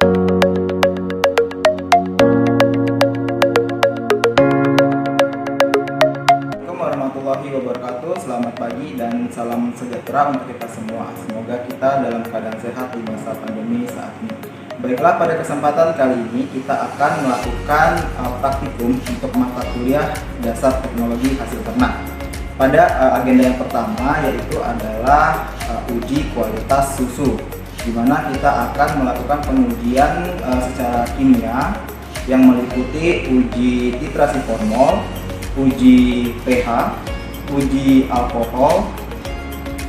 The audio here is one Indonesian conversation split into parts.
Assalamualaikum warahmatullahi wabarakatuh. Selamat pagi dan salam sejahtera untuk kita semua. Semoga kita dalam keadaan sehat di masa pandemi saat ini. Baiklah, pada kesempatan kali ini kita akan melakukan praktikum untuk mata kuliah dasar teknologi hasil ternak. Pada agenda yang pertama yaitu adalah uji kualitas susu, di mana kita akan melakukan pengujian secara kimia yang meliputi uji titrasi formol, uji pH, uji alkohol,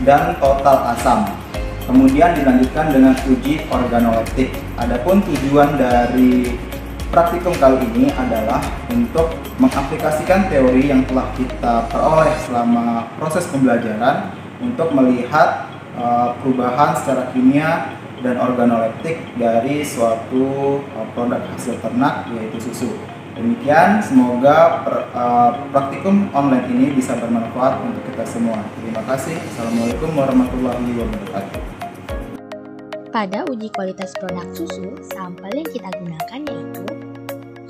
dan total asam. Kemudian dilanjutkan dengan uji organoleptik. Adapun tujuan dari praktikum kali ini adalah untuk mengaplikasikan teori yang telah kita peroleh selama proses pembelajaran untuk melihat perubahan secara kimia dan organoleptik dari suatu produk hasil ternak, yaitu susu. Demikian, semoga praktikum online ini bisa bermanfaat untuk kita semua. Terima kasih. Assalamualaikum warahmatullahi wabarakatuh. Pada uji kualitas produk susu, sampel yang kita gunakan yaitu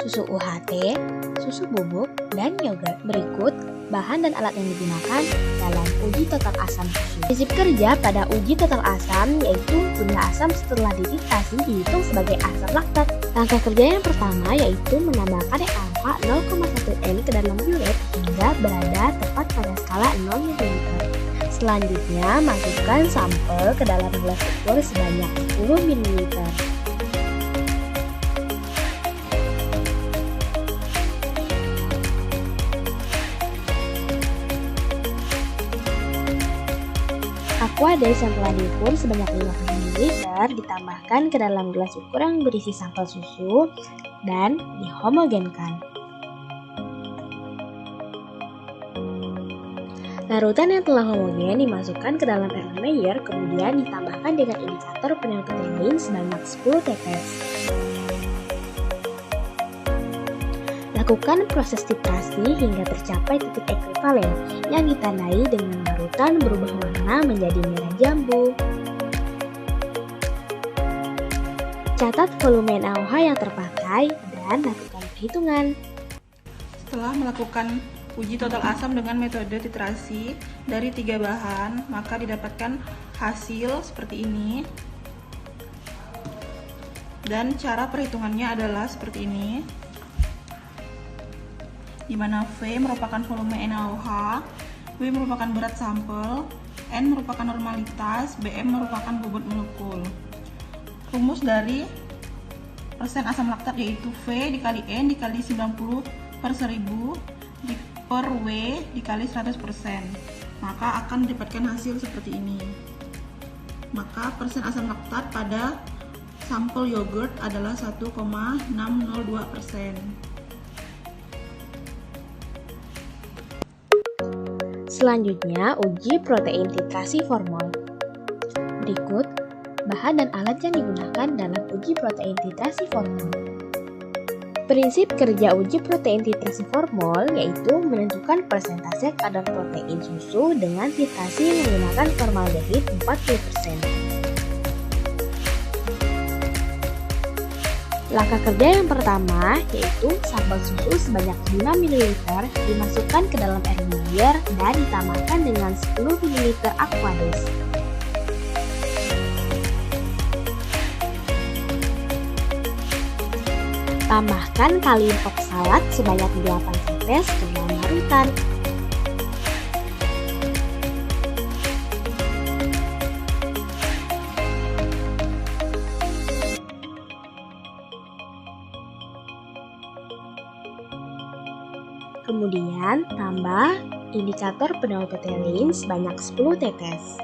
susu UHT, susu bubuk, dan yogurt. Berikut bahan dan alat yang digunakan dalam uji total asam susu. Prinsip kerja pada uji total asam yaitu jumlah asam setelah dititrasi dihitung sebagai asam laktat. Langkah kerja yang pertama yaitu menambahkan alfa 0,1 N ke dalam buret hingga berada tepat pada skala 0 ml. Selanjutnya, masukkan sampel ke dalam gelas ukur sebanyak 10 ml. Aquades yang telah diukur sebanyak 50 ml ditambahkan ke dalam gelas ukur yang berisi sampel susu dan dihomogenkan. Larutan yang telah homogen dimasukkan ke dalam air layer, kemudian ditambahkan dengan indikator penelpetendin sebanyak 10 tetes. Lakukan proses titrasi hingga tercapai titik ekuivalen yang ditandai dengan larutan berubah warna menjadi merah jambu. Catat volume NaOH yang terpakai dan lakukan perhitungan. Setelah melakukan uji total asam dengan metode titrasi dari 3 bahan, maka didapatkan hasil seperti ini. Dan cara perhitungannya adalah seperti ini, di mana V merupakan volume NaOH, W merupakan berat sampel, N merupakan normalitas, Bm merupakan bobot molekul. Rumus dari persen asam laktat yaitu V dikali N dikali 90 per 1000 per W dikali 100%, maka akan didapatkan hasil seperti ini. Maka persen asam laktat pada sampel yogurt adalah 1,602%. Selanjutnya, uji protein titrasi formol. Berikut bahan dan alat yang digunakan dalam uji protein titrasi formol. Prinsip kerja uji protein titrasi formol yaitu menentukan persentase kadar protein susu dengan titrasi menggunakan formaldehid 40%. Langkah kerja yang pertama yaitu sampel susu sebanyak 5 ml dimasukkan ke dalam air layer dan ditambahkan dengan 10 ml Aquades. Tambahkan kalium oksalat sebanyak 8 tetes ke dalam larutan. Kemudian tambah indikator penolpetelin sebanyak 10 tetes.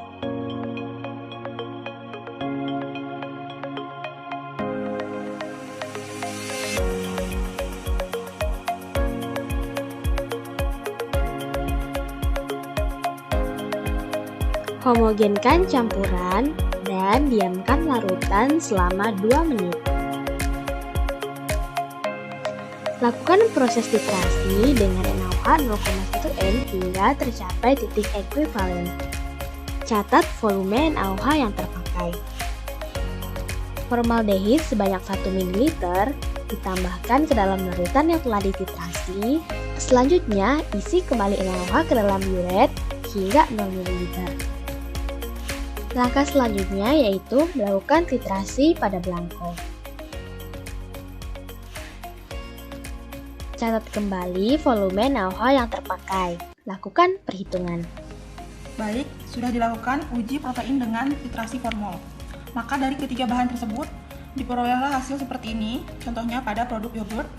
Homogenkan campuran dan diamkan larutan selama 2 menit. Lakukan proses titrasi dengan NaOH 0,1 N hingga tercapai titik ekuivalen. Catat volume NaOH yang terpakai. Formaldehid sebanyak 1 ml ditambahkan ke dalam larutan yang telah dititrasi. Selanjutnya, isi kembali NaOH ke dalam biuret hingga 0 ml. Langkah selanjutnya yaitu melakukan titrasi pada belangko. Catat kembali volume NaOH yang terpakai. Lakukan perhitungan. Baik, sudah dilakukan uji protein dengan titrasi formol. Maka dari ketiga bahan tersebut, diperolehlah hasil seperti ini. Contohnya pada produk yogurt,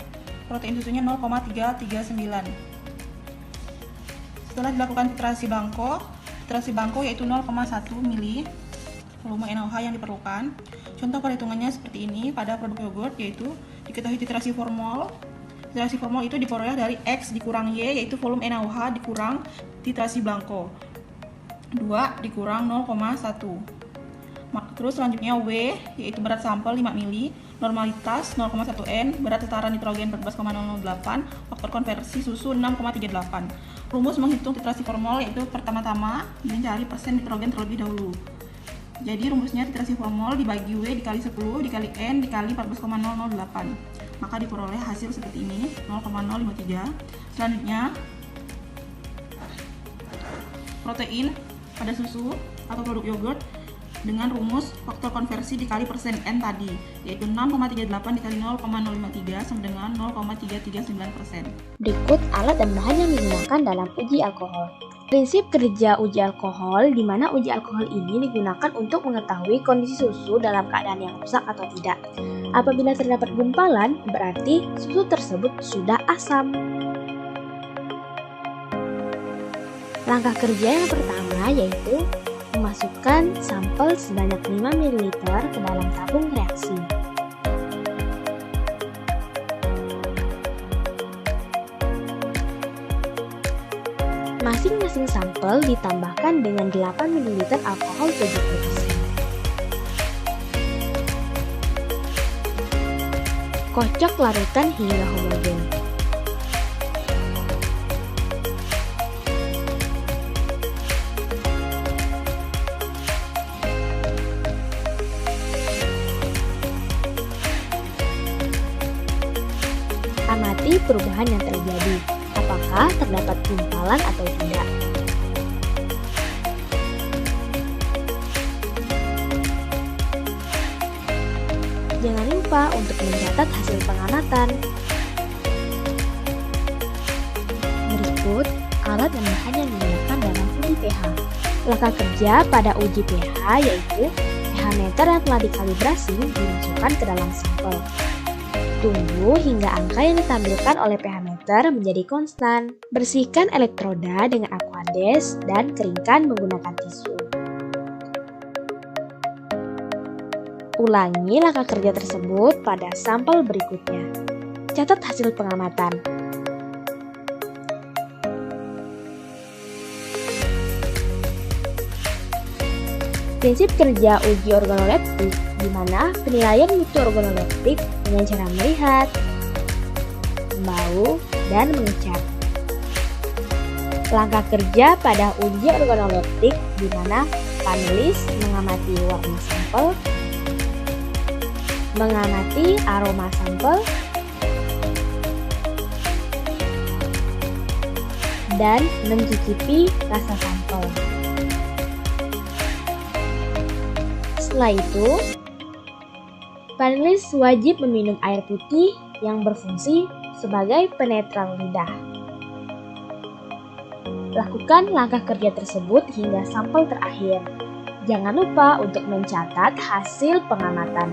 protein susunya 0,339. Setelah dilakukan titrasi bangko yaitu 0,1 ml volume NaOH yang diperlukan. Contoh perhitungannya seperti ini pada produk yogurt, yaitu diketahui titrasi formol. Titrasi formol itu diperoleh dari X dikurang Y, yaitu volume NaOH dikurang titrasi blanko. 2 dikurang 0,1. Terus selanjutnya W, yaitu berat sampel 5 ml, normalitas 0,1 N, berat tataran nitrogen 14,008, faktor konversi susu 6,38. Rumus menghitung titrasi formol yaitu pertama-tama mencari persen nitrogen terlebih dahulu. Jadi rumusnya titrasi formol dibagi W dikali 10 dikali N dikali 14,008. Maka diperoleh hasil seperti ini, 0,053. Selanjutnya, protein pada susu atau produk yogurt dengan rumus faktor konversi dikali persen N tadi, yaitu 6,38 dikali 0,053 sama dengan 0,339%. Berikut alat dan bahan yang digunakan dalam uji alkohol. Prinsip kerja uji alkohol, di mana uji alkohol ini digunakan untuk mengetahui kondisi susu dalam keadaan yang rusak atau tidak. Apabila terdapat gumpalan, berarti susu tersebut sudah asam. Langkah kerja yang pertama yaitu memasukkan sampel sebanyak 5 ml ke dalam tabung reaksi. Masing-masing sampel ditambahkan dengan 8 ml alkohol 70%. Kocok larutan hingga homogen. Amati perubahan yang terjadi. Apakah terdapat gumpalan atau tidak? Jangan lupa untuk mencatat hasil pengamatan. Berikut alat dan bahan yang digunakan dalam uji pH. Langkah kerja pada uji pH yaitu pH meter yang telah dikalibrasi dimasukkan ke dalam sampel. Tunggu hingga angka yang ditampilkan oleh pH meter menjadi konstan. Bersihkan elektroda dengan Aquades dan keringkan menggunakan tisu. Ulangi langkah kerja tersebut pada sampel berikutnya. Catat hasil pengamatan. Prinsip kerja uji organoleptik, di mana penilaian mutu organoleptik dengan cara melihat, bau, dan mengecap. Langkah kerja pada uji organoleptik, di mana panelis mengamati warna sampel, mengamati aroma sampel, dan mencicipi rasa sampel. Setelah itu, panelis wajib meminum air putih yang berfungsi sebagai penetral lidah. Lakukan langkah kerja tersebut hingga sampel terakhir. Jangan lupa untuk mencatat hasil pengamatan.